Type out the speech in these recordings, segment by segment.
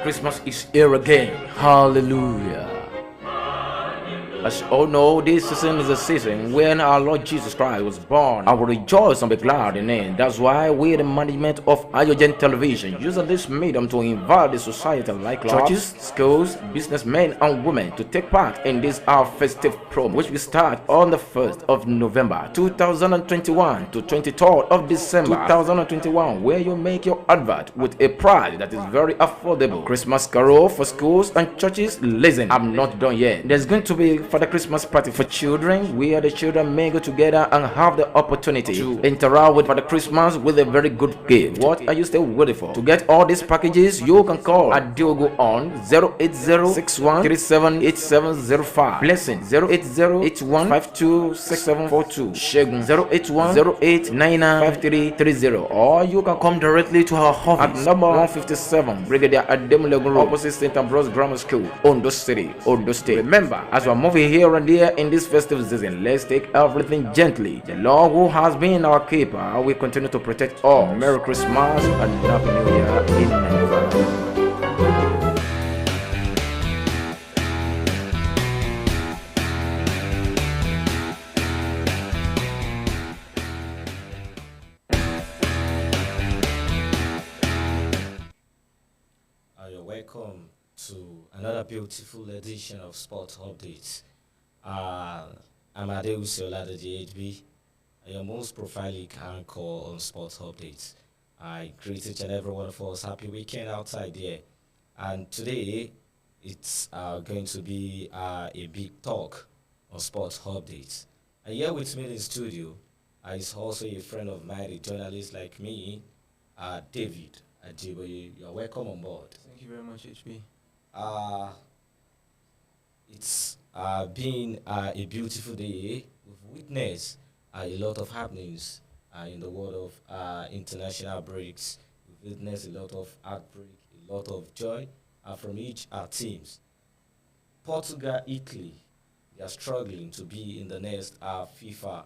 Christmas is here again. Hallelujah. As you all know, this season is a season when our Lord Jesus Christ was born. I will rejoice and be glad in it. That's why we, the management of AYOGEN television, using this medium to invite the society like churches, schools, businessmen and women to take part in this our festive program, which will start on the 1st of November 2021 to 23rd of December 2021, where you make your advert with a price that is very affordable. Christmas carol for schools and churches. Listen, I'm not done yet. There's going to be for the Christmas party for children, where the children may go together and have the opportunity to interact with for the Christmas with a very good gift. What are you still waiting for? To get all these packages, you can call at Diogo on 08061378705, Blessing 08081526742, Shegun 08108995330, or you can come directly to our office at number 157 Brigadier Ademulegun Road, opposite St. Ambrose Grammar School, Ondo City, Ondo State. Remember, as we're moving here and there in this festive season, let's take everything gently. The Lord who has been our keeper will continue to protect all. Merry Christmas and Happy New Year in advance. You're welcome to another beautiful edition of Sports Updates. I'm Adeusi Oladeji HB, your most prolific anchor on Sports Updates. I greet each and every one of us. Happy weekend outside there. And today, it's going to be a big talk on Sports Updates. And here with me in the studio is also a friend of mine, a journalist like me, David Ajiboye. You're welcome on board. Thank you very much, HB. It's been a beautiful day. We've witnessed a lot of happenings in the world of international breaks. We've witnessed a lot of heartbreak, a lot of joy from each teams. Portugal, Italy, they are struggling to be in the next FIFA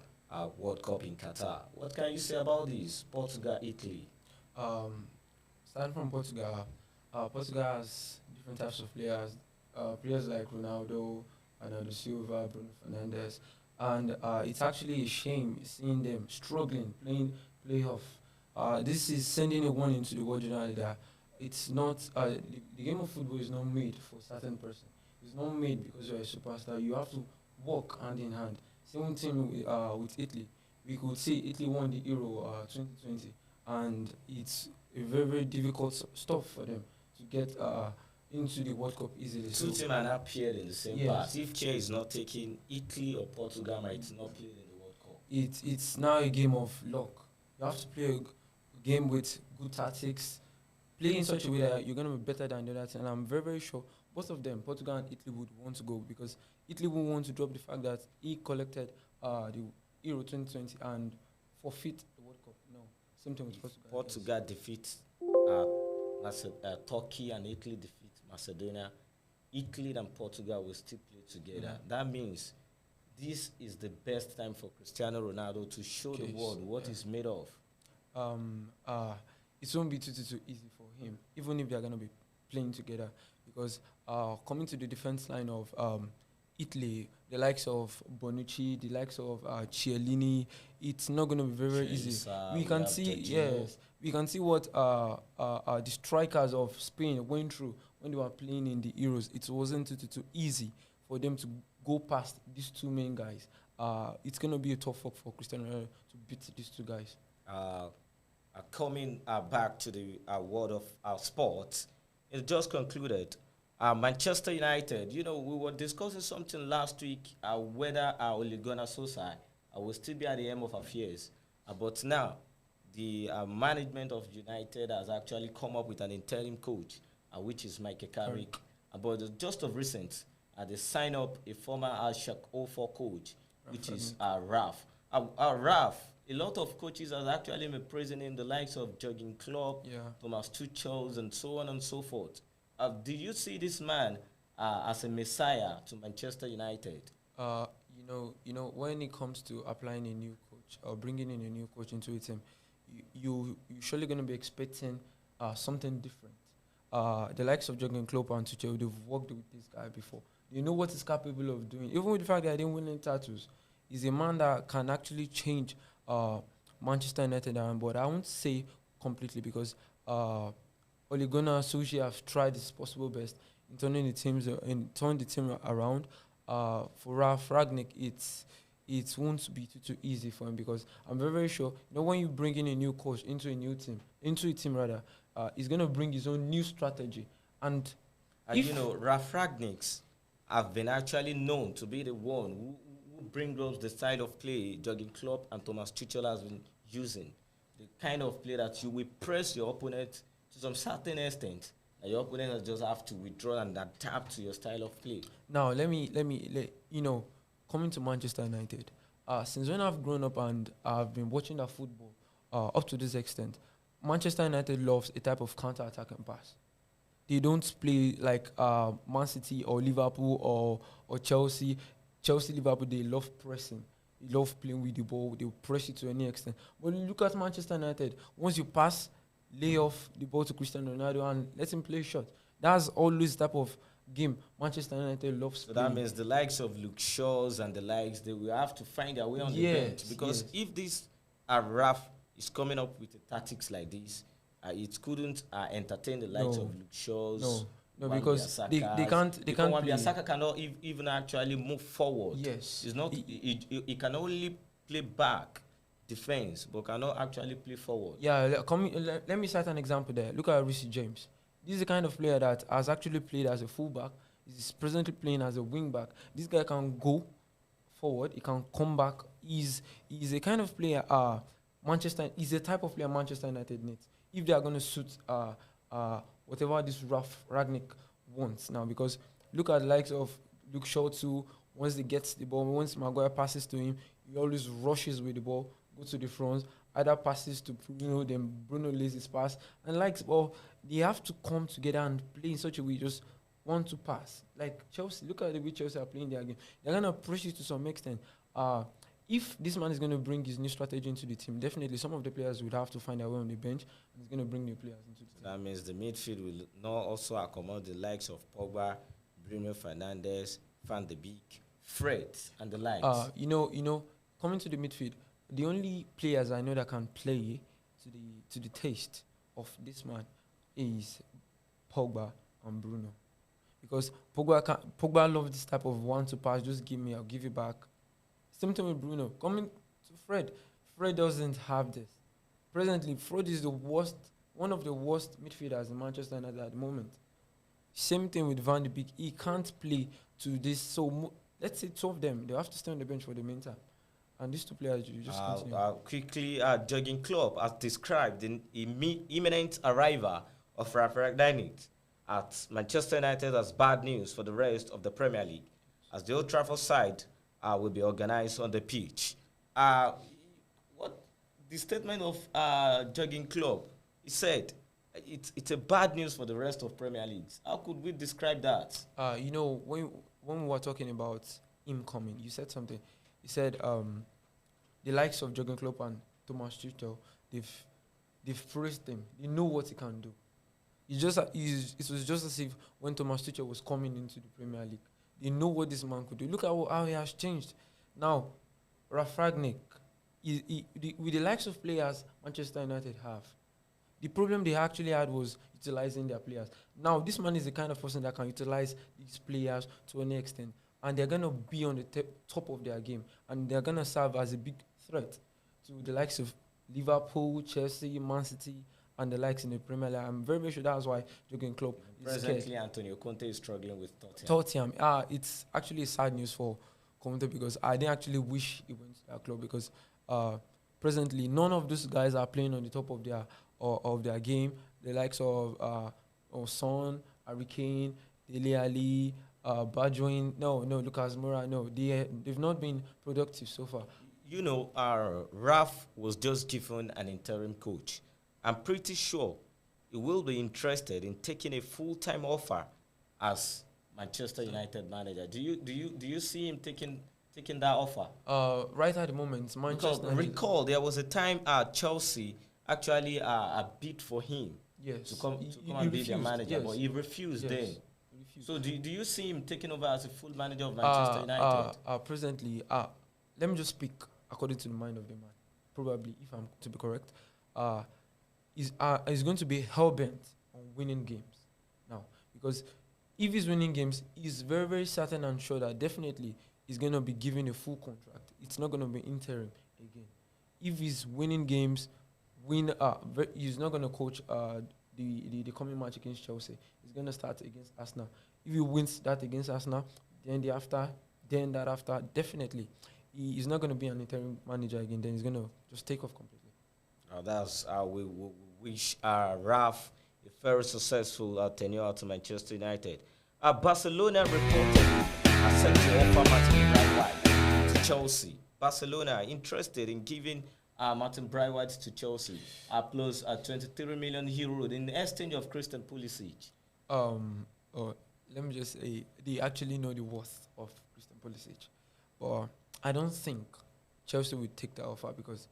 World Cup in Qatar. What can you say about this, Portugal, Italy? Starting from Portugal, Portugal has different types of players. Players like Ronaldo, Bernardo Silva, Bruno Fernandes, and it's actually a shame seeing them struggling playing playoff. This is sending a warning to the world generally that it's not the game of football is not made for a certain person. It's not made because you're a superstar. You have to work hand in hand. Same thing with Italy. We could say Italy won the Euro 2020, and it's a very, very difficult stuff for them to get into the World Cup easily. Two teams are not paired in the same yes. part. If chair is not taking, Italy or Portugal might not play in the World Cup. It's now a game of luck. You have to play a game with good tactics, play in such a way that you're going to be better than the other team. And I'm very, very sure both of them, Portugal and Italy, would want to go because Italy would want to drop the fact that he collected the Euro 2020 and forfeit the World Cup. No, same thing with Portugal. Portugal defeats Turkey and Italy defeat Macedonia. Italy and Portugal will still play together. Yeah. That means this is the best time for Cristiano Ronaldo to show the world what he's made of. It won't be too easy for him, even if they're going to be playing together. Because coming to the defense line of Italy, the likes of Bonucci, the likes of Chiellini, it's not going to be very easy. We can see what the strikers of Spain went through when they were playing in the Euros. It wasn't too easy for them to go past these two main guys. It's going to be a tough work for Cristiano Ronaldo to beat these two guys. Coming back to the world of sports, it just concluded. Manchester United, we were discussing something last week, whether Ole Gunnar Solskjaer will still be at the end of affairs. But now, the management of United has actually come up with an interim coach, which is Michael Carrick. But just of recent, they signed up a former Schalke 04 coach, which is Ralph. Ralph, a lot of coaches have actually been praising him, the likes of Jurgen Klopp, Thomas Tuchel, and so on and so forth. Do you see this man as a messiah to Manchester United? When it comes to applying a new coach or bringing in a new coach into a team, you're surely going to be expecting something different. the likes of Jurgen Klopp and Tuchel, they've worked with this guy before. They know what he's capable of doing. Even with the fact that I didn't win any titles, he's a man that can actually change Manchester United around. But I won't say completely because Ole Gunnar Solskjaer have tried his possible best in turning the team around. For Ralf Ragnick, it won't be too easy for him because I'm very, very sure, when you bring in a new coach into a team rather, he's going to bring his own new strategy. And Ralf Ragnick have been actually known to be the one who brings up the style of play Jurgen Klopp and Thomas Tuchel has been using. The kind of play that you will press your opponent to some certain extent, and your opponent just have to withdraw and adapt to your style of play. Now, let me coming to Manchester United, since when I've grown up and I've been watching that football up to this extent, Manchester United loves a type of counter-attack and pass. They don't play like Man City or Liverpool or Chelsea. Chelsea, Liverpool, they love pressing. They love playing with the ball. They will press it to any extent. But look at Manchester United. Once you pass, lay off the ball to Cristiano Ronaldo and let him play shot. That's always the type of game Manchester United loves. So that means the likes of Luke Shaw's and the likes, they will have to find their way on the bench. Because if this Ralf is coming up with tactics like this, it couldn't entertain the likes of Luke Shaw's. No, because they can't play. Saka cannot even actually move forward. Yes. It's not. He can only play back defense, but cannot actually play forward. Yeah, let me cite an example there. Look at Reece James. This is the kind of player that has actually played as a fullback. He's presently playing as a wingback. This guy can go forward. He can come back. He's a kind of player he's a type of player Manchester United needs if they are going to suit whatever this Ralf Ragnick wants now. Because look at the likes of Luke Shaw too. Once he gets the ball, once Maguire passes to him, he always rushes with the ball, go to the front, either passes to Bruno, then Bruno lays his pass. And they have to come together and play in such a way, just want to pass. Like Chelsea, look at the way Chelsea are playing their game. They're going to push it to some extent. If this man is going to bring his new strategy into the team, definitely some of the players would have to find their way on the bench, and he's going to bring new players into the team. That means the midfield will not also accommodate the likes of Pogba, Bruno Fernandes, Van de Beek, Fred, and the likes. Coming to the midfield, the only players I know that can play to the taste of this man is Pogba and Bruno, because Pogba loves this type of one to pass. Just give me, I'll give you back. Same thing with Bruno. Coming to Fred, Fred doesn't have this. Presently, Fred is one of the worst midfielders in Manchester United at the moment. Same thing with Van de Beek. He can't play to this. So let's say two of them, they have to stay on the bench for the meantime. And these two players, you just continue. Quickly, Jurgen Klopp has described the imminent arrival of Ralf Ragnick at Manchester United as bad news for the rest of the Premier League, as the Old Trafford side will be organized on the pitch. What the statement of Jurgen Klopp, he said it's a bad news for the rest of Premier Leagues. How could we describe that? When we were talking about him coming, you said something. You said the likes of Jurgen Klopp and Thomas Tuchel, they've praised him. They know what he can do. It was just as if when Thomas Tuchel was coming into the Premier League, they know what this man could do. Look at how he has changed. Now, Ralf Ragnick, with the likes of players Manchester United have, the problem they actually had was utilizing their players. Now, this man is the kind of person that can utilize these players to any extent, and they're going to be on the top of their game, and they're going to serve as a big threat to the likes of Liverpool, Chelsea, Man City, and the likes in the Premier League. I'm very, very sure that's why Jurgen Klopp is presently scared. Antonio Conte is struggling with Tottenham. It's actually sad news for Conte, because I didn't actually wish he went to that club, because presently none of those guys are playing on the top of their game. The likes of Son, Harry Kane, Dele Alli, Bergwijn, Lucas Moura, they've not been productive so far. Ralf was just given an interim coach. I'm pretty sure he will be interested in taking a full-time offer as Manchester United manager. Do you see him taking that offer? Right at the moment, Manchester United. Recall there was a time Chelsea actually bid for him. Yes. to come He and be their refused, manager, yes. but he refused Yes. then. He refused. So do you see him taking over as a full manager of Manchester United? Presently, let me just speak according to the mind of the man. Probably, if I'm to be correct, is going to be hell bent on winning games now, because if he's winning games, he's very very certain and sure that definitely he's going to be given a full contract. It's not going to be interim again. If he's winning games, he's not going to coach the coming match against Chelsea. He's going to start against Arsenal. If he wins that against Arsenal, then that after, definitely he is not going to be an interim manager again. Then he's going to just take off completely. That's how we wish Ralph a very successful tenure to Manchester United. Barcelona reported set to offer Martin Braithwaite to Chelsea. Barcelona interested in giving Martin Braithwaite to Chelsea, plus 23 million euro in the exchange of Christian Pulisic. Let me just say, they actually know the worth of Christian Pulisic, but I don't think Chelsea would take the offer because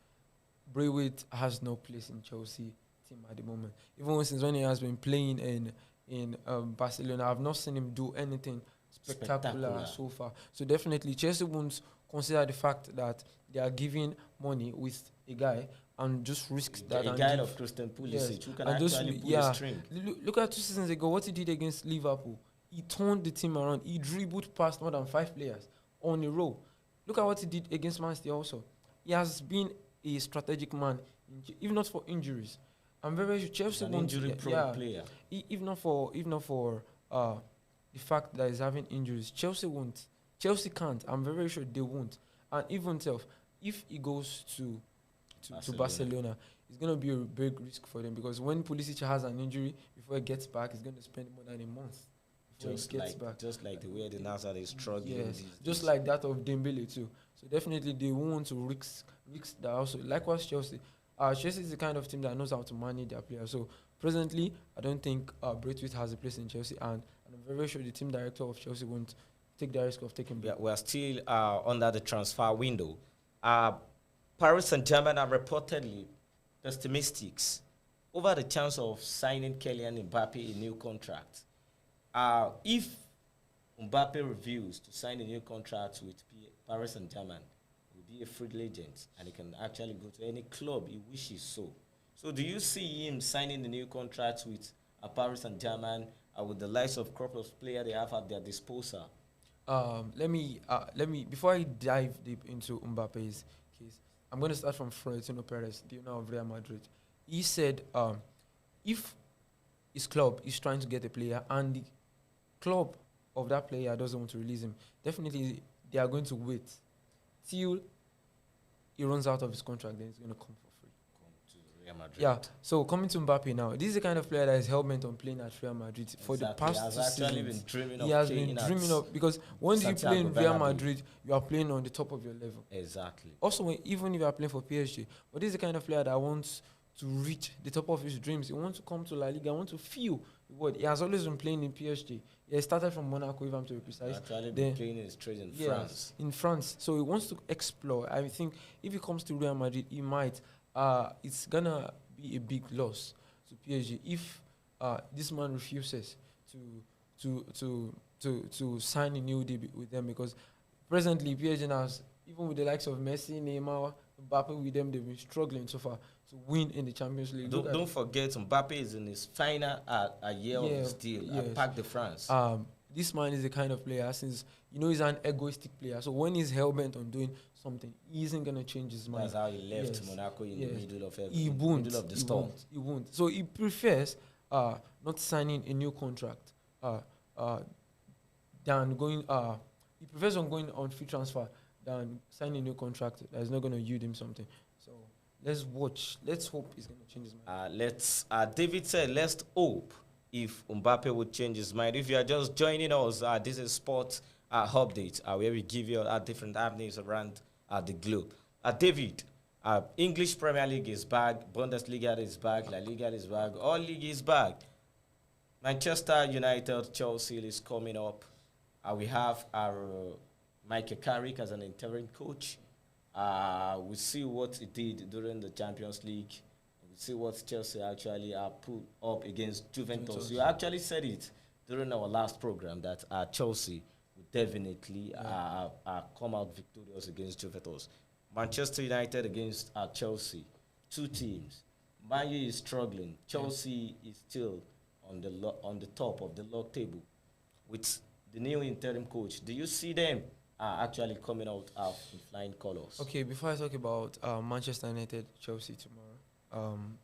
Braithwaite has no place in Chelsea team at the moment. Even since when he has been playing in Barcelona, I've not seen him do anything spectacular so far. So definitely, Chelsea won't consider the fact that they are giving money with a guy and just risk that. A guy of Christian Pulisic who can actually pull a string. Look at 2 seasons ago, what he did against Liverpool. He turned the team around. He dribbled past more than 5 players on a row. Look at what he did against Man City also. He has been a strategic man, if not for injuries. I'm very sure Chelsea won't. Injury-prone player. If not for the fact that he's having injuries, Chelsea won't. Chelsea can't. I'm very sure they won't. And even if he goes to Barcelona, it's going to be a big risk for them because when Pulisic has an injury, before he gets back, he's going to spend more than a month. Just like the way the Nazar is struggling. Yes, just like that of Dembele too. So definitely they want to risk that also. Likewise Chelsea. Chelsea is the kind of team that knows how to manage their players. So presently, I don't think Braithwaite has a place in Chelsea, and I'm very sure the team director of Chelsea won't take the risk of taking. Yeah, we are still under the transfer window. Paris Saint-Germain are reportedly pessimistic over the chance of signing Kylian Mbappe a new contract. If Mbappe refuses to sign a new contract with Paris Saint-Germain, he will be a free agent and he can actually go to any club he wishes so. So do you see him signing a new contract with Paris Saint-Germain with the likes of crop of players they have at their disposal? Let me before I dive deep into Mbappe's case, I'm going to start from Florentino Perez, the owner of Real Madrid. He said if his club is trying to get a player and the club of that player doesn't want to release him, definitely they are going to wait till he runs out of his contract, then he's going to come for free. Come to Real Madrid. Yeah, so coming to Mbappe now, this is the kind of player that is hell-bent on playing at Real Madrid for the past 2 seasons. He has been dreaming of, because when you play in Real Madrid, you are playing on the top of your level. Exactly. Also, even if you are playing for PSG, but this is the kind of player that wants to reach the top of his dreams. He wants to come to La Liga, wants to feel the world. He has always been playing in PSG. He started from Monaco, if I'm to be precise. Actually been playing his trade in France. In France. So he wants to explore. I think if he comes to Real Madrid, he might. It's going to be a big loss to PSG if this man refuses to sign a new deal with them, because presently PSG has, even with the likes of Messi, Neymar, Mbappe with them, they've been struggling so far to win in the Champions League. Don't forget, Mbappe is in his final year of his deal at Parc de France. This man is the kind of player, since he's an egoistic player. So when he's hell-bent on doing something, he isn't going to change his mind. That's how he left Monaco in the middle of the storm. He won't. So he prefers not signing a new contract than going. He prefers on going on free transfer than signing a new contract that is not going to yield him something. So let's watch. Let's hope he's going to change his mind. David said, let's hope if Mbappe would change his mind. If you are just joining us, this is Sports Update, where we give you different avenues around the globe. David, English Premier League is back, Bundesliga is back, La Liga is back, all league is back. Manchester United, Chelsea is coming up. We have our Michael Carrick as an interim coach. We see what he did during the Champions League. We see what Chelsea actually put up against Juventus. Juventus. You actually said it during our last program that Chelsea would definitely come out victorious against Juventus. Manchester United against Chelsea, two teams. Man U is struggling. Chelsea is still on the top of the log table with the new interim coach. Do you see them actually coming out in flying colors? Okay, before I talk about Manchester United, Chelsea tomorrow,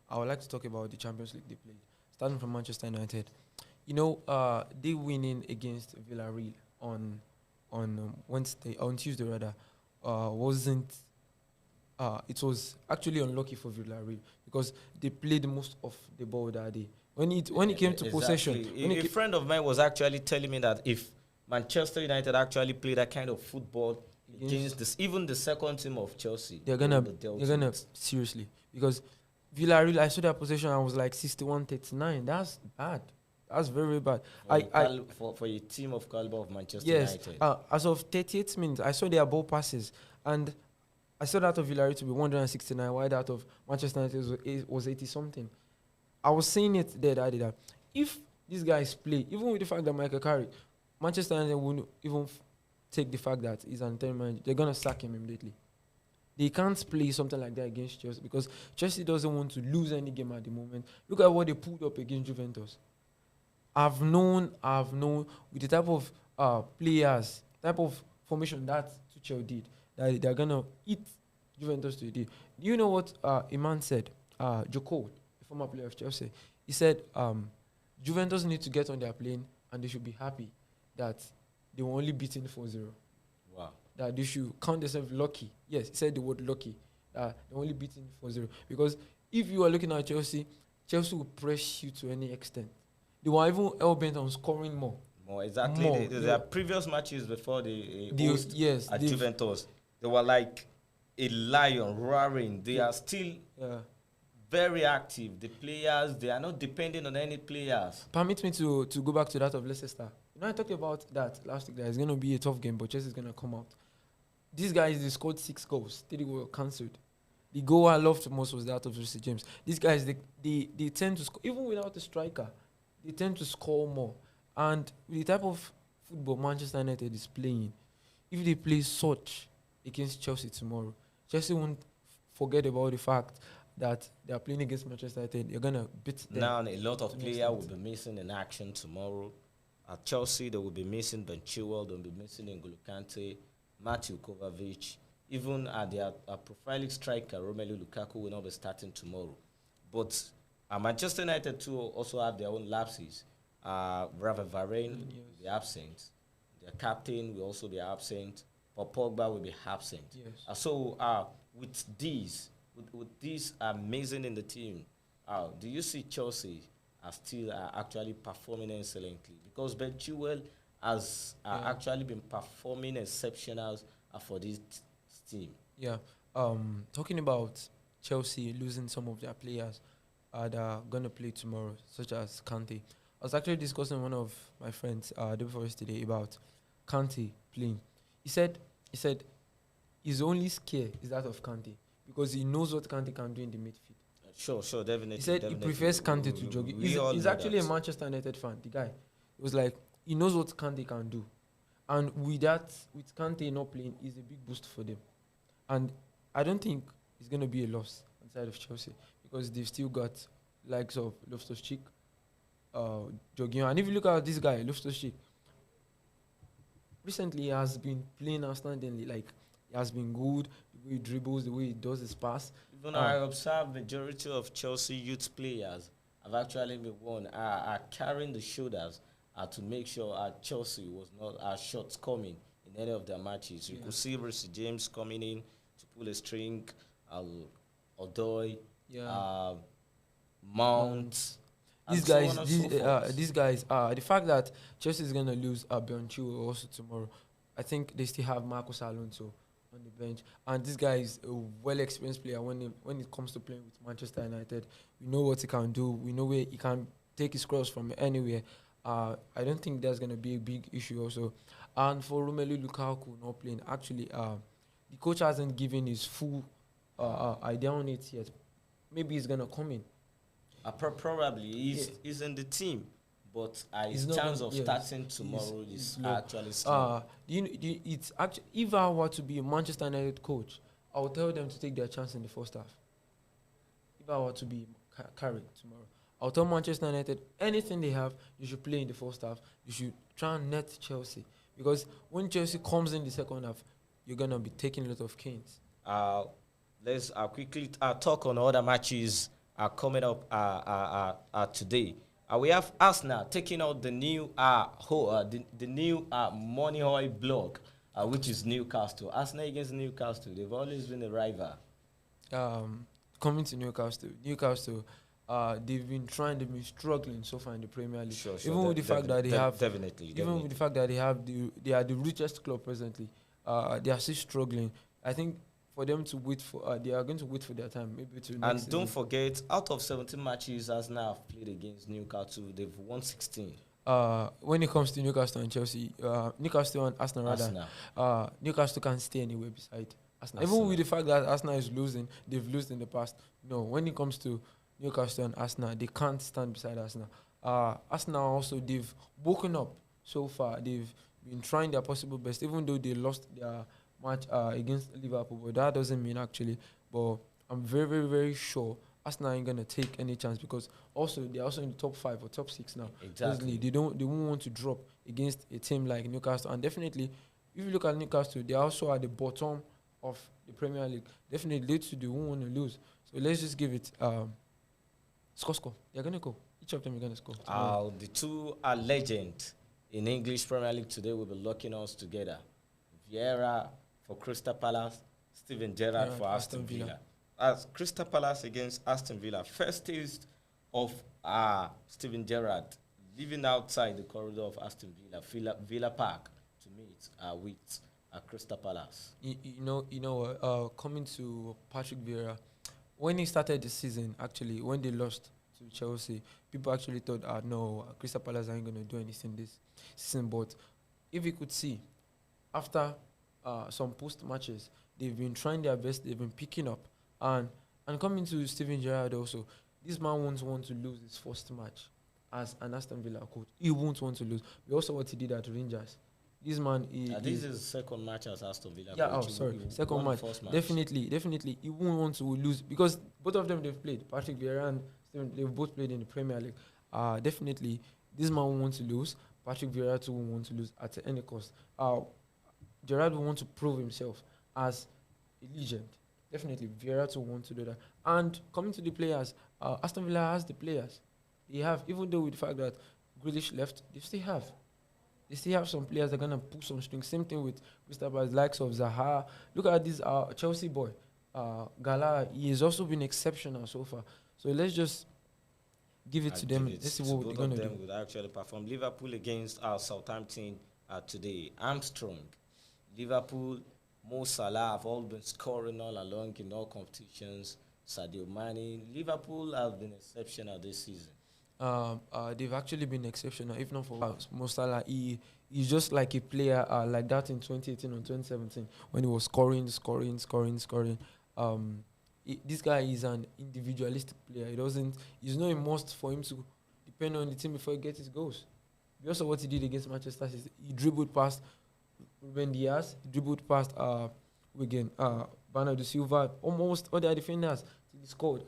I would like to talk about the Champions League they played. Starting from Manchester United, you know, they winning against Villarreal on Tuesday rather, wasn't. It was actually unlucky for Villarreal because they played most of the ball that day. When it came to Exactly. possession, A friend of mine was actually telling me that if Manchester United actually play that kind of football against this, even the second team of Chelsea, they're gonna seriously, because Villarreal, I saw their possession and was like 61-39. That's bad. That's very bad. For a team of caliber of Manchester Yes. United. As of 38 minutes, I saw their ball passes, and I saw that of Villarreal to be 169, while that of Manchester United was 80 something. I was saying it there that day that if these guys play, even with the fact that Michael Carrick, Manchester United won't even take the fact that he's an interim manager, they're gonna sack him immediately. They can't play something like that against Chelsea because Chelsea doesn't want to lose any game at the moment. Look at what they pulled up against Juventus. I've known with the type of players, type of formation that Tuchel did, that they're gonna eat Juventus today. Do you know what a man said? Joko, a former player of Chelsea, he said Juventus need to get on their plane and they should be happy that they were only beaten 4-0. Wow. That they should count themselves lucky. Yes, he said the word lucky. They're only beaten 4-0. Because if you are looking at Chelsea, Chelsea will press you to any extent. They were even hell-bent on scoring more. More exactly. More. Their previous matches before the host yes, at Juventus, they were like a lion roaring. They are still very active. The players, they are not depending on any players. Permit me to go back to that of Leicester. You know, I talked about that last week. That it's going to be a tough game, but Chelsea is going to come out. These guys, they scored 6 goals. 3 were cancelled. The goal I loved most was that of Jesse James. These guys, they tend to score, even without a striker, they tend to score more. And with the type of football Manchester United is playing, if they play such against Chelsea tomorrow, Chelsea won't forget about the fact that they are playing against Manchester United. They're going to beat them. Now, a lot of players will be missing in action tomorrow. At Chelsea, they will be missing Ben Chilwell, they will be missing N'Golo Kante, Matthew Kovacic. Even their profiling striker, Romelu Lukaku, will not be starting tomorrow. But Manchester United, too, also have their own lapses. Rafa Varane will be absent. Their captain will also be absent. But Pogba will be absent. Yes. So, with these amazing in the team, do you see Chelsea are still actually performing excellently? Because Ben Chilwell has actually been performing exceptional for this team. Yeah. Talking about Chelsea losing some of their players that are going to play tomorrow, such as Kante. I was actually discussing with one of my friends day before yesterday about Kante playing. He said his only scare is that of Kante because he knows what Kante can do in the midfield. Sure, definitely. He said definitely. He prefers Kante to jog. He's actually a Manchester United fan. The guy, it was like he knows what Kante can do, and with Kante not playing, is a big boost for them. And I don't think it's going to be a loss inside of Chelsea because they've still got likes of Loftus-Cheek, Jorginho. And if you look at this guy, Loftus-Cheek, recently he has been playing outstandingly. Like, he has been good, the way he dribbles, the way he does his pass. Even I observe majority of Chelsea youth players have actually been are carrying the shoulders to make sure Chelsea was not shots coming in any of their matches. You could see Reece James coming in to pull a string, Odoi, Mount. These guys, the fact that Chelsea is going to lose Ben Chilwell also tomorrow, I think they still have Marcos Alonso on the bench. And this guy is a well-experienced player when it comes to playing with Manchester United. We know what he can do. We know where he can take his cross from anywhere. I don't think that's going to be a big issue also. And for Romelu Lukaku not playing, actually, the coach hasn't given his full idea on it yet. maybe he's gonna come in. Probably Yeah. he's in the team, but He's his not chance gonna, of yes, starting tomorrow is low. actually slim. It's actually, if I were to be a Manchester United coach, I would tell them to take their chance in the first half. If I were to be carried tomorrow, I'll tell Manchester United anything they have, you should play in the first half. You should try and net Chelsea, because when Chelsea comes in the second half, you're gonna be taking a lot of canes. Uh, let's quickly talk on other matches coming up today. We have Arsenal taking out the new the new money oil block, which is Newcastle. Arsenal against Newcastle. They've always been a rival. um, Coming to Newcastle, they've been struggling so far in the Premier League. Sure, Even with the fact that they have, definitely, even with the fact that they are the richest club presently, they are still struggling. I think for them to wait for, they are going to wait for their time, maybe to next And don't season. forget, out of 17 matches Arsenal have played against Newcastle, they've won 16. When it comes to Newcastle and Chelsea, Newcastle and Arsenal rather, Arsenal. Newcastle can stay anywhere beside Arsenal. Arsenal. Even with the fact that Arsenal is losing, they've lost in the past. No, when it comes to Newcastle and Arsenal, they can't stand beside Arsenal. Arsenal also, they've woken up so far. They've been trying their possible best, even though they lost their match against Liverpool. But that doesn't mean actually. But I'm very, very, very sure Arsenal ain't gonna take any chance, because also they're also in the top 5 or top 6 now. Exactly. They won't want to drop against a team like Newcastle. And definitely, if you look at Newcastle, they also at the bottom of the Premier League. Definitely, they won't want to lose. So let's just give it score. They're gonna go. Each of them are gonna score. The two are legends in English Premier League today. Will be locking us together. Vieira for Crystal Palace, Steven Gerrard for Aston Villa. As Crystal Palace against Aston Villa, first taste of Steven Gerrard living outside the corridor of Aston Villa Park to meet with Crystal Palace. Coming to Patrick Vieira, when he started the season, actually, when they lost to Chelsea, people actually thought, no, Crystal Palace ain't going to do anything this season. But if you could see, after some post matches, they've been trying their best, they've been picking up. And coming to Steven Gerrard also, this man won't want to lose his first match as an Aston Villa coach. He won't want to lose. We also what he did at Rangers. This man, this is his second match as Aston Villa. Yeah, second match. Definitely, he won't want to lose, because both of them they've played. Patrick Vieira and Steven, they've both played in the Premier League. Definitely, this man won't want to lose. Patrick Vieira too won't want to lose at any cost. Gerrard will want to prove himself as a legend. Definitely, Vieira too want to do that. And coming to the players, Aston Villa has the players. They have, even though with the fact that Grealish left, they still have some players that are gonna pull some strings. Same thing with Crystal Palace, likes of Zaha. Look at this Chelsea boy, Gala. He has also been exceptional so far. So let's just give it to them. Let's see what they're gonna do. Would actually perform. Liverpool against Southampton today. Armstrong, Liverpool, Mo Salah have all been scoring all along in all competitions. Sadio Mane, Liverpool have been exceptional this season. They've actually been exceptional, if not for Mo Salah. He's just like a player like that in 2018 or 2017 when he was scoring. This guy is an individualistic player. It's not a must for him to depend on the team before he gets his goals. Also, what he did against Manchester City, he dribbled past Ruben Diaz, dribbled past Bernardo Silva, almost all their defenders. He scored.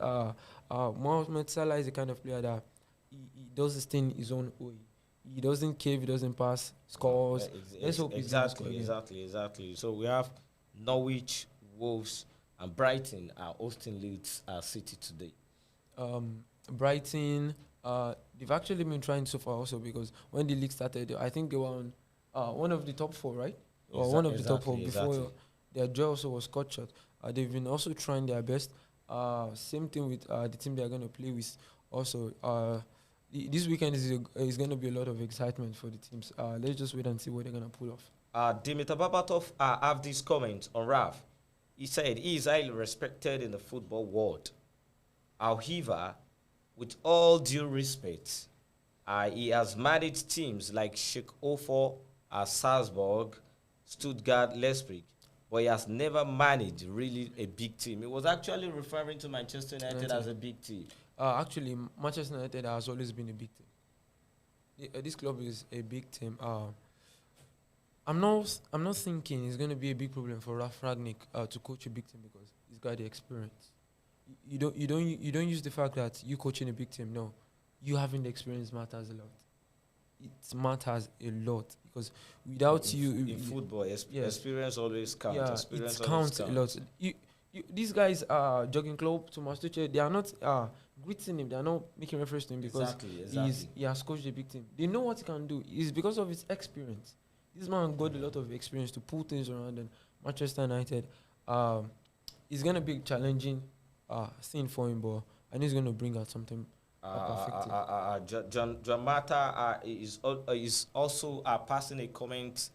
Mohamed Salah is the kind of player that he does his thing his own way. He doesn't cave, he doesn't pass, scores. Let's hope he's gonna score again. Exactly. So we have Norwich, Wolves, and Brighton are hosting Leeds City today. Brighton, they've actually been trying so far also, because when the league started, I think they were on one of the top 4, right? Or one of the top 4 before their draw also was cut short. They've been also trying their best. Same thing with the team they're going to play with. Also, this weekend is going to be a lot of excitement for the teams. Let's just wait and see what they're going to pull off. Dimitar Berbatov have this comment on Raf. He said he is highly respected in the football world. However, with all due respect, he has managed teams like Schalke 04, Salzburg, Stuttgart, Leipzig. but he has never managed really a big team. He was actually referring to Manchester United as a big team. Actually, Manchester United has always been a big team. This club is a big team. I'm not thinking it's going to be a big problem for Ralf Ragnick to coach a big team because he's got the experience. You don't use the fact that you coaching a big team. No, you having the experience matters a lot. It matters a lot because without In football, experience always counts. yeah, Experience it always counts a lot. These guys are jogging club, Thomas Tuchel. They are not greeting him. They are not making reference to him because he has coached a big team. They know what he can do. It's because of his experience. This man got a lot of experience to pull things around. And Manchester United, it's gonna be challenging thing for him, but I know he's gonna bring out something perfect. John Mata is also passing a comment,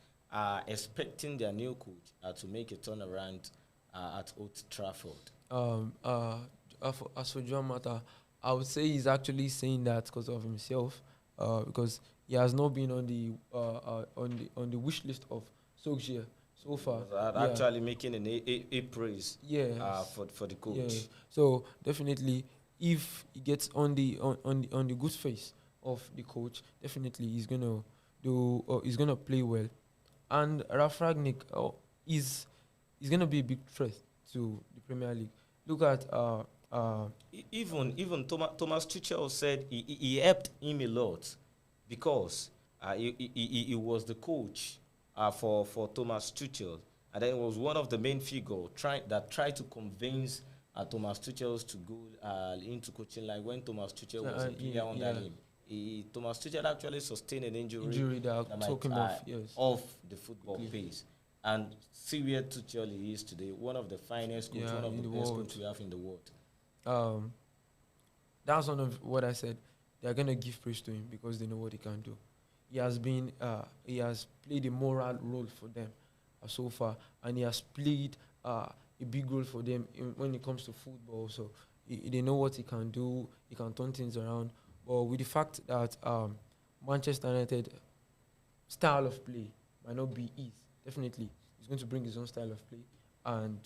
expecting their new coach to make a turnaround at Old Trafford. As for John Mata, I would say he's actually saying that because of himself, because he has not been on the wish list of Solskjaer so far. Actually making a praise for the coach. Yeah. So definitely, if he gets on the good face of the coach, definitely he's gonna he's gonna play well, and Ralf Ragnick is gonna be a big threat to the Premier League. Look at even Thomas Tuchel said he helped him a lot because he was the coach for Thomas Tuchel, and then it was one of the main figures that tried to convince Thomas Tuchel to go into coaching. Like when Thomas Tuchel was a player under him, Thomas Tuchel actually sustained an injury that took him off the football pace. And see where Tuchel is today, one of the finest coaches, one of the best coaches we have in the world. That's one of what I said. They're gonna give praise to him because they know what he can do. He has played a moral role for them so far, and he has played a big role for them when it comes to football. So they know what he can do. He can turn things around. But with the fact that Manchester United style of play might not be his, definitely he's going to bring his own style of play, and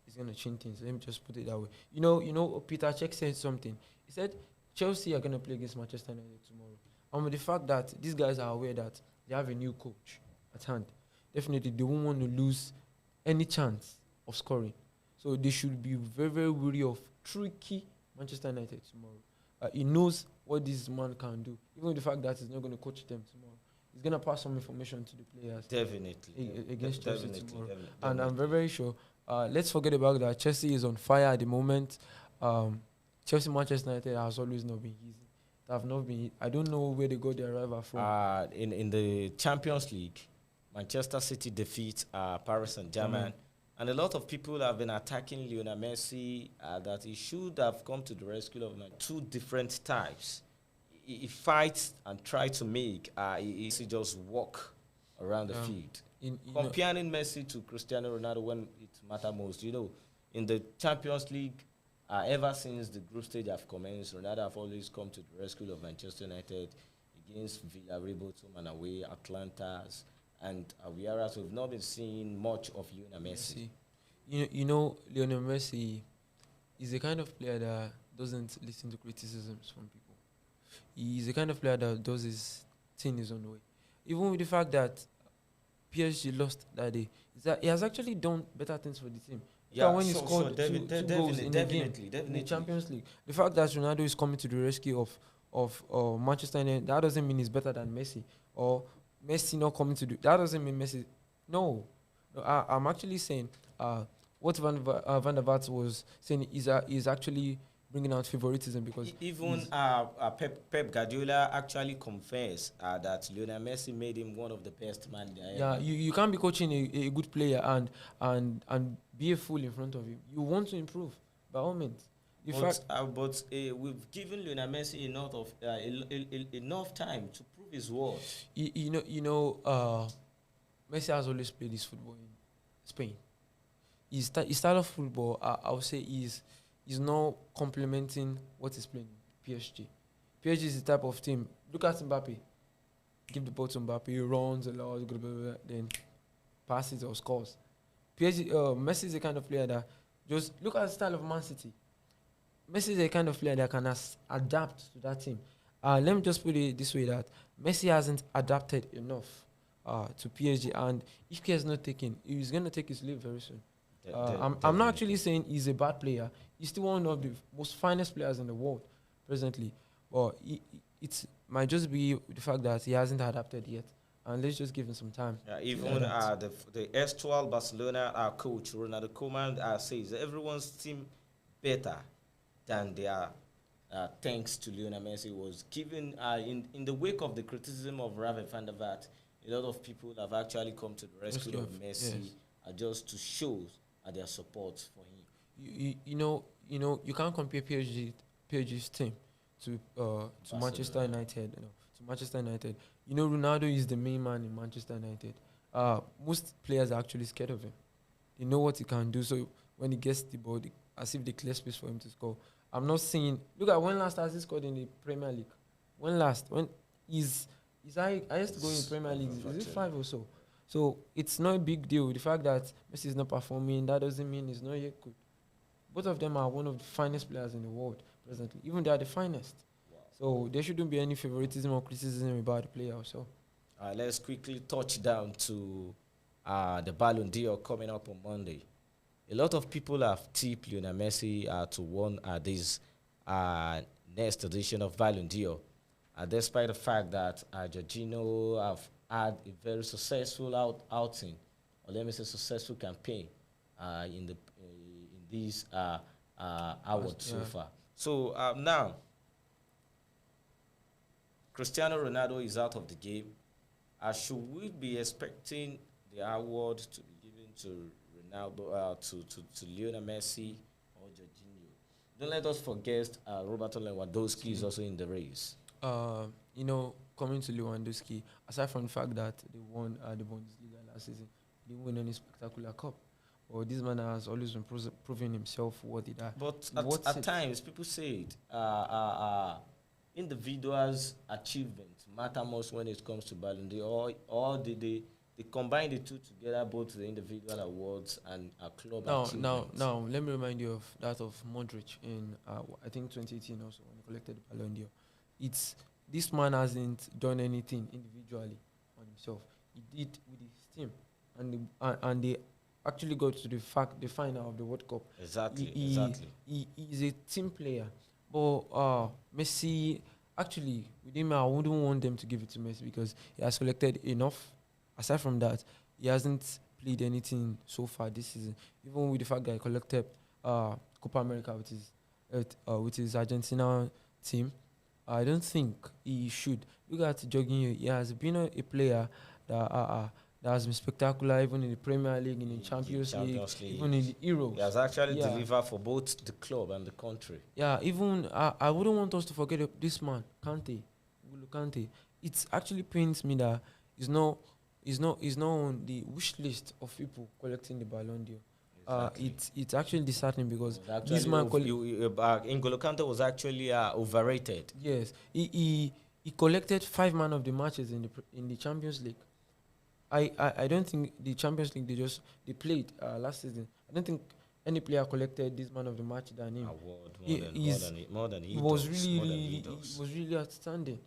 he's going to change things. Let me just put it that way. You know, Peter Cech said something. He said Chelsea are going to play against Manchester United tomorrow. And with the fact that these guys are aware that they have a new coach at hand, definitely they won't want to lose any chance of scoring. So they should be very, very wary of tricky Manchester United tomorrow. He knows what this man can do. Even with the fact that he's not going to coach them tomorrow, he's going to pass some information to the players. Definitely. Against Chelsea tomorrow. Definitely. And I'm very, very sure. Let's forget about that. Chelsea is on fire at the moment. Chelsea Manchester United has always not been easy. They have not been. I don't know where they got their rival from. In the Champions League, Manchester City defeats Paris Saint-Germain. And a lot of people have been attacking Lionel Messi that he should have come to the rescue of two different types. He fights and tries to make he just walk around the field. Comparing Messi to Cristiano Ronaldo when it matters most. In the Champions League, ever since the group stage have commenced, Ronaldo have always come to the rescue of Manchester United against Villarreal, home and away, Atlanta's. And whereas we've not been seeing much of Lionel Messi. Lionel Messi is the kind of player that doesn't listen to criticisms from people. He's the kind of player that does his thing his own way. Even with the fact that PSG lost that day, he has actually done better things for the team. Yeah, when he scored two goals in the game in the Champions League. The fact that Ronaldo is coming to the rescue of Manchester United, that doesn't mean he's better than Messi. Or Messi not coming to do that doesn't mean Messi. No, I'm actually saying what Van der Vaart was saying is actually bringing out favoritism because even Pep Guardiola actually confessed that Lionel Messi made him one of the best man there. Yeah, you can't be coaching a good player and be a fool in front of him. You want to improve by all means. But we've given Lionel Messi enough time to prove his worth. Messi has always played his football in Spain. His style of football, I would say, is not complementing what he's playing in PSG. PSG is the type of team. Look at Mbappe. Give the ball to Mbappe. He runs a lot, then passes or scores. PSG, Messi is the kind of player that just look at the style of Man City. Messi is a kind of player that can adapt to that team. Let me just put it this way: that Messi hasn't adapted enough to PSG, and if he has not taken, he's going to take his leave very soon. I'm not actually saying he's a bad player. He's still one of the most finest players in the world presently, but it might just be the fact that he hasn't adapted yet. And let's just give him some time. Yeah, even the erstwhile Barcelona coach Ronald Koeman says everyone's team better than their thanks to Lionel Messi was given in the wake of the criticism of Raven van der Vaart. A lot of people have actually come to the rescue of Messi just to show their support for him. You can't compare PSG's team to Manchester United. To Manchester United. Ronaldo is the main man in Manchester United. Most players are actually scared of him. They know what he can do. So when he gets the ball, as if they clear space for him to score. I'm not seeing. Look at when last has he scored in the Premier League. When I used to go in Premier League. Is it 5 or so? So it's not a big deal. The fact that Messi is not performing, that doesn't mean he's not yet good. Both of them are one of the finest players in the world presently. Even they are the finest. So there shouldn't be any favoritism or criticism about the player also. Let's quickly touch down to the Ballon d'Or coming up on Monday. A lot of people have tipped Lionel Messi to win this next edition of Ballon d'Or, despite the fact that Jorginho have had a very successful outing, or let me say successful campaign in these awards so far. So now, Cristiano Ronaldo is out of the game. Should we be expecting the award to be given to Ronaldo, to Lionel Messi or Jorginho? Don't let us forget Roberto Lewandowski is also in the race. Coming to Lewandowski, aside from the fact that they won the Bundesliga last season, they didn't win any spectacular cup. But this man has always been proving himself worthy that. But at times, people say it. Individuals' achievements matter most when it comes to Ballon d'Or, or they combine the two together, both the individual awards and club achievements. Now, let me remind you of that of Modric in I think 2018 also when he collected the Ballon d'Or. This man hasn't done anything individually on himself. He did with his team, and they actually got to the final of the World Cup. Exactly. He is a team player. But Messi, actually, with him, I wouldn't want them to give it to Messi because he has collected enough. Aside from that, he hasn't played anything so far this season. Even with the fact that he collected Copa America with his Argentina team, I don't think he should. Look at Jorginho. He has been a player that has been spectacular, even in the Premier League, in the Champions League, even in the Euros. He has actually delivered for both the club and the country. Yeah, even I wouldn't want us to forget this man, Kante. It actually pains me that he's not on the wish list of people collecting the Ballon d'Or. Exactly. It's actually disheartening because this man N'Golo Kante was actually overrated. Yes, he collected 5 man of the matches in the Champions League. I don't think the Champions League they played last season. I don't think any player collected this man of the match than him. Award more than he was really outstanding.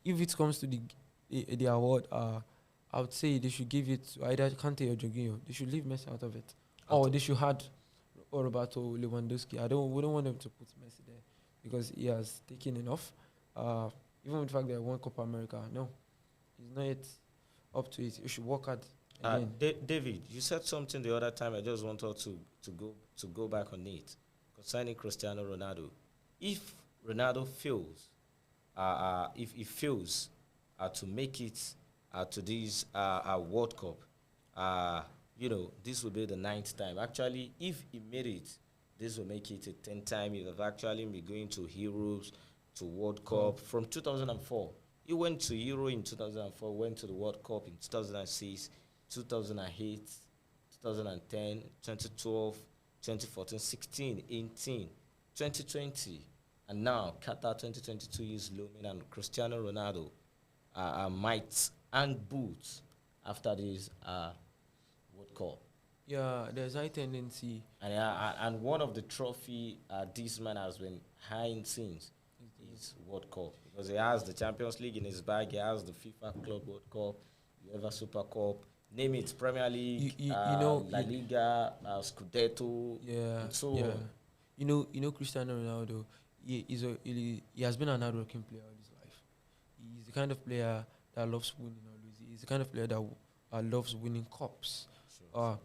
If it comes to the award, I would say they should give it to either Kante or Jorginho. They should leave Messi out of it, or they should add Roberto Lewandowski. Wouldn't want them to put Messi there because he has taken enough. Even with the fact that he won Copa America, no, he's not yet up to it. You should work hard again. David, you said something the other time. I just wanted to go back on it concerning Cristiano Ronaldo. If Ronaldo fails, if he fails to make it to this World Cup, this will be the 9th time. Actually, if he made it, this will make it a 10th time. He have actually been going to Euros, to World Cup from 2004. He went to Euro in 2004, went to the World Cup in 2006, 2008, 2010, 2012, 2014, 16, 18, 2020, and now Qatar 2022 is looming, and Cristiano Ronaldo might hang boots after this World Cup. Yeah, there's high tendency. And one of the trophy this man has been eyeing since is World Cup, because he has the Champions League in his bag, he has the FIFA Club World Cup, UEFA Super Cup, name it, Premier League, La Liga, Scudetto, Yeah, and so yeah. on. Cristiano Ronaldo. He has been an hardworking player all his life. He's the kind of player that loves winning always. He's the kind of player that loves winning cups. Uh,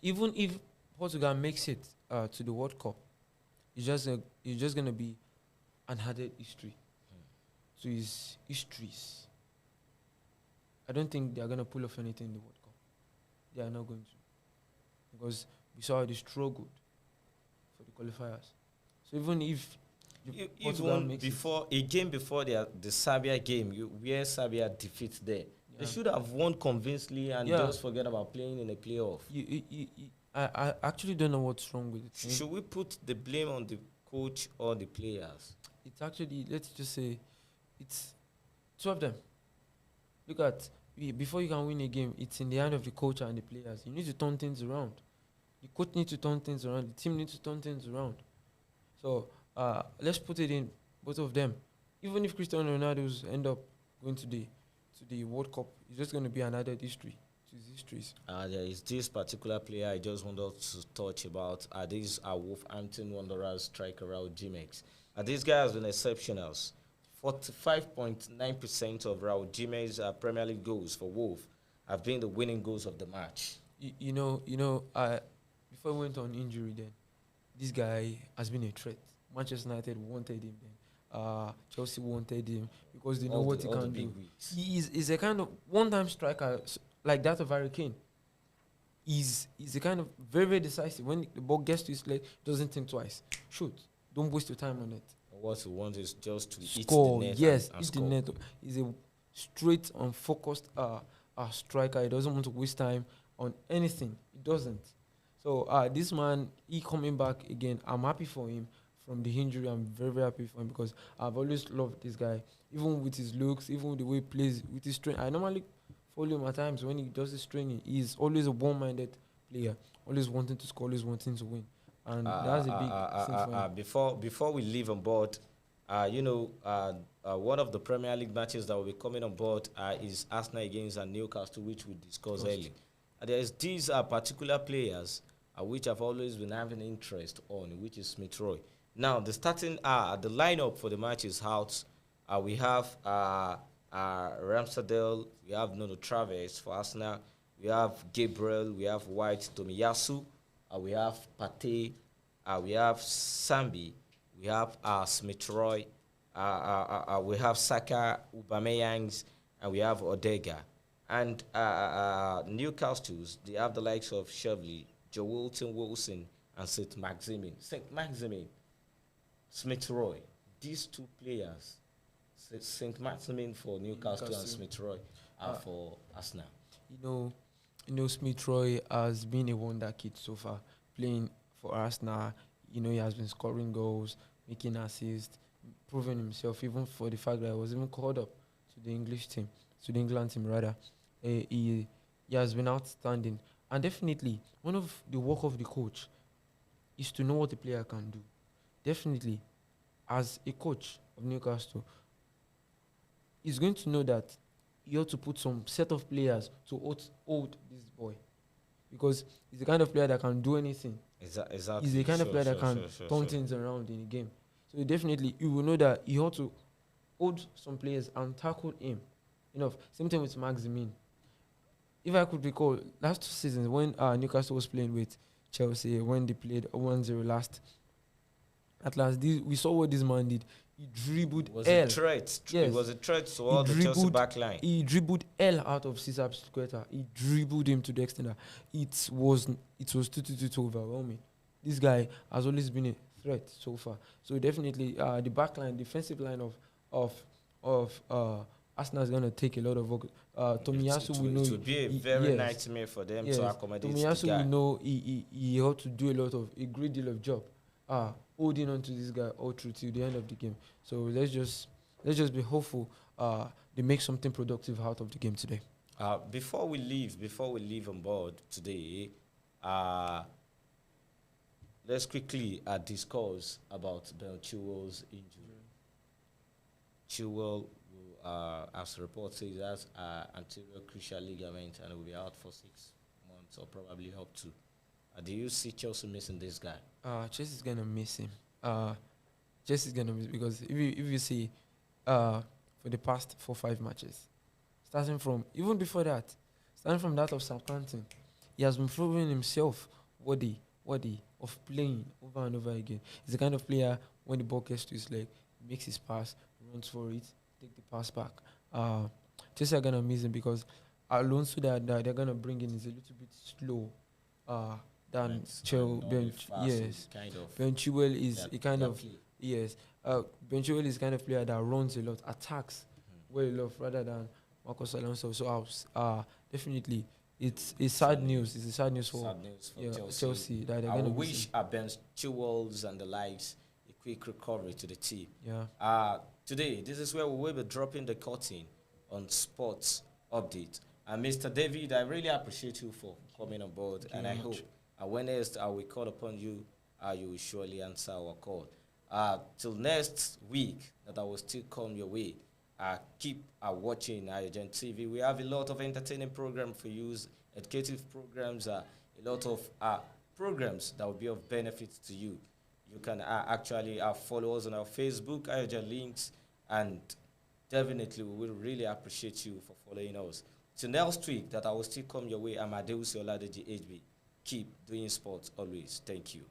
Even if Portugal makes it to the World Cup, it's just gonna be an added history to his histories. I don't think they are gonna pull off anything in the World Cup. They are not going to, because we saw how they struggled for the qualifiers. So even if Portugal Even makes before a game before the Serbia game, where Serbia defeats them, they Yeah. should have won convincingly and Yeah. just forget about playing in a playoff. I actually don't know what's wrong with it. Should we put the blame on the coach or the players? It's actually, let's just say, it's two of them. Look at, before you can win a game, it's in the hand of the coach and the players. You need to turn things around. The coach needs to turn things around. The team needs to turn things around. So let's put it in both of them. Even if Cristiano Ronaldo's end up going to the World Cup, it's just going to be another history to his histories. There is this particular player I just wanted to touch about. These are Wolverhampton Wanderers striker Raul Jimenez. This guy has been exceptional. 45.9% of Raul Jimenez Premier League goals for Wolf have been the winning goals of the match. Before he went on injury, then this guy has been a threat. Manchester United wanted him then. Chelsea wanted him because they know what he can do. He's a kind of one-time striker like that of Harry Kane. He's a kind of very, very decisive. When the ball gets to his leg, doesn't think twice. Shoot. Don't waste your time on it. What he wants is just to Score. hit the net. Yes, and hit score. the net. He's a straight and focused striker. He doesn't want to waste time on anything. He doesn't. So this man, he coming back again. I'm happy for him from the injury. I'm very, very happy for him because I've always loved this guy, even with his looks, even with the way he plays, with his training. I normally follow him at times when he does his training. He's always a one-minded player, always wanting to score, always wanting to win, and that's a big thing for him. Before we leave on board, one of the Premier League matches that will be coming on board is Arsenal against Newcastle, which we discussed earlier. There is these particular players which I've always been having interest on, which is Smith Roy. Now, the lineup for the match is out. We have Ramsdale, we have Nuno Traves for Arsenal, we have Gabriel, we have White, Tomiyasu, we have Partey, we have Sambi, we have Smith Roy, we have Saka, Aubameyangs, and we have Odega. And Newcastle's, they have the likes of Chevley, Wilson, and St. Maximin. Smith Roy. These two players, St. Maximin for Newcastle and Smith Roy for Arsenal. Smith Roy has been a wonder kid so far, playing for Arsenal. He has been scoring goals, making assists, proving himself, even for the fact that he was even called up to the English team, to the England team rather. He has been outstanding. And definitely, one of the work of the coach is to know what the player can do. Definitely, as a coach of Newcastle, he's going to know that he ought to put some set of players to hold this boy. Because he's the kind of player that can do anything. Exactly. He's the kind of player that can turn things around in a game. So definitely, you will know that he ought to hold some players and tackle him. Same thing with Maximin. If I could recall, last 2 seasons when Newcastle was playing with Chelsea, when they played 1-0 last, we saw what this man did. He dribbled It was L. a threat. Yes. It was a threat to all the Chelsea back line. He dribbled L out of Cesar Azpilicueta. He dribbled him to the extent that it was too overwhelming. This guy has always been a threat so far. So definitely, the back line, defensive line of Arsenal is going to take a lot of work. Tomiyasu will know. It would be a very nightmare for them to accommodate this guy. Tomiyasu will know he ought to do a great deal of job, holding on to this guy all through till the end of the game. So let's just be hopeful they make something productive out of the game today. Before we leave on board today, uh, let's quickly discuss about Ben Chilwell's injury. Chilwell, as report says, has anterior crucial ligament and will be out for 6 months or probably up to. Do you see Chelsea missing this guy? Chelsea is gonna miss him. Chelsea is gonna miss because if you see, for the past 4 5 matches, starting from even before that, starting from that of Southampton, he has been proving himself worthy of playing over and over again. He's the kind of player when the ball gets to his leg, he makes his pass, runs for it, take the pass back. Chelsea are gonna miss him because Alonso that they're gonna bring in is a little bit slow. Uh, than yes. Kind of. Ben Chilwell is that- a kind that of play. yes. Ben Chilwell is the kind of player that runs a lot, attacks well a lot rather than Marcos Alonso. So definitely it's sad news. It's a sad news for Sad news for yeah, Chelsea. Chelsea that they're I gonna will miss wish him. Ben Chilwell's and the likes a quick recovery to the team. Yeah. Today, this is where we will be dropping the curtain on sports update. And Mr. David, I really appreciate you for coming on board, and I very hope much. when next I will call upon you, you will surely answer our call. Till next week, that I will still come your way. Keep watching AYOGEN TV. We have a lot of entertaining program for you, educative programs, a lot of programs that will be of benefit to you. You can actually follow us on our Facebook, AYOGEN links, and definitely we will really appreciate you for following us. Till next week, that I will still come your way. I'm Adeusi Oladeji HB. Keep doing sports always. Thank you.